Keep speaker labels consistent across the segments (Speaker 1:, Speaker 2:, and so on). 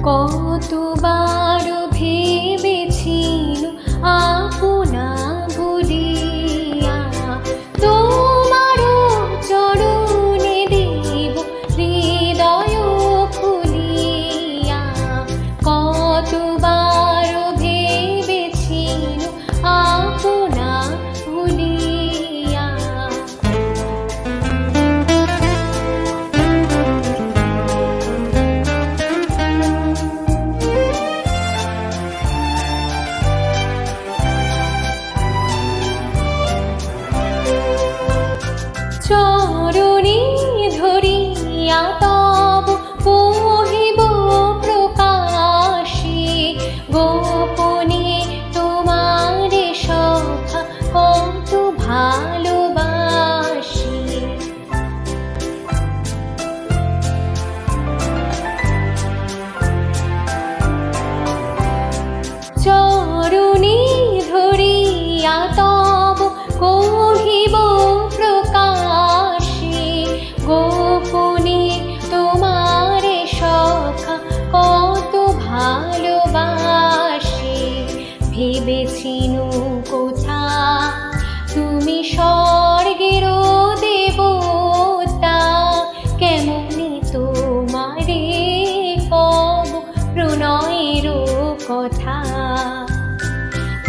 Speaker 1: কতবার ভেবেছিল আপনা ভুলিয়া তোমার চরণে দেব হৃদয় খুলিয়া। কতবার ভেবেছিল আপনা ভুলিয়া। চরণে ধরিয়া তব কহিব প্রকাশে গোপনে তোমারে সখা কত ভালোবাসি। চরণে ধরিয়া তব কহিব প্রকাশে গোপনে তোমারে সখা কত ভালোবাসি। ভেবেছিনু কোথা তুমি স্বর্গের দেবতা, কেমনে তোমারে কব প্রণয়ের কথা।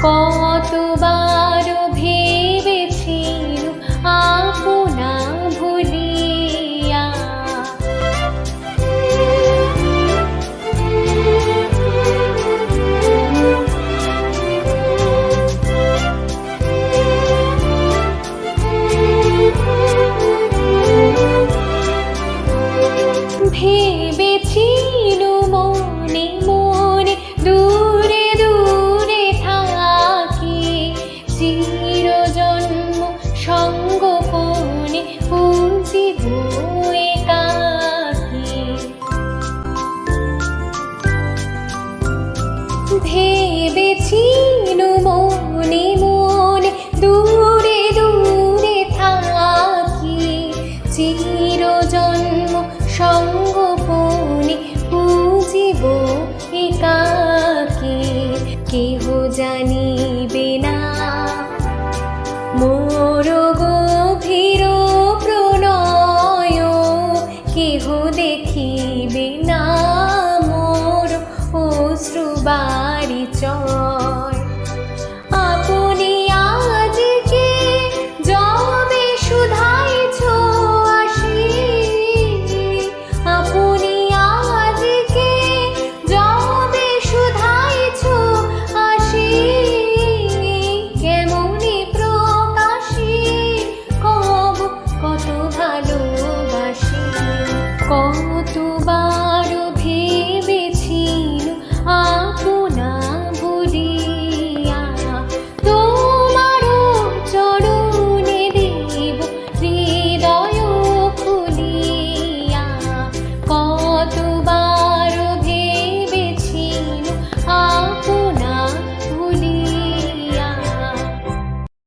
Speaker 1: কতবার ভেবেছিল আপনা ভুলিয়া। ভেবেছিল মনে মনে দূরে দূরে থাকি চিরজন্ম সঙ্গোপনে পুজিব একাকী। ভেবেছিল মনে মনে দূরে দূরে থাকি চিরজন্ম সঙ্গোপনে পুজিব একাকী। কেহ জানিবে না মোর গভীর প্রণয়, কেহ দেখিবে না মোর অশ্রুবারি চয়। আপনি আজকে যবে শুধাইছ আসি, আপনি আজকে যবে শুধাইছ আসি, কেমনি প্রকাশি কব কত ভালোবাসি। কতবার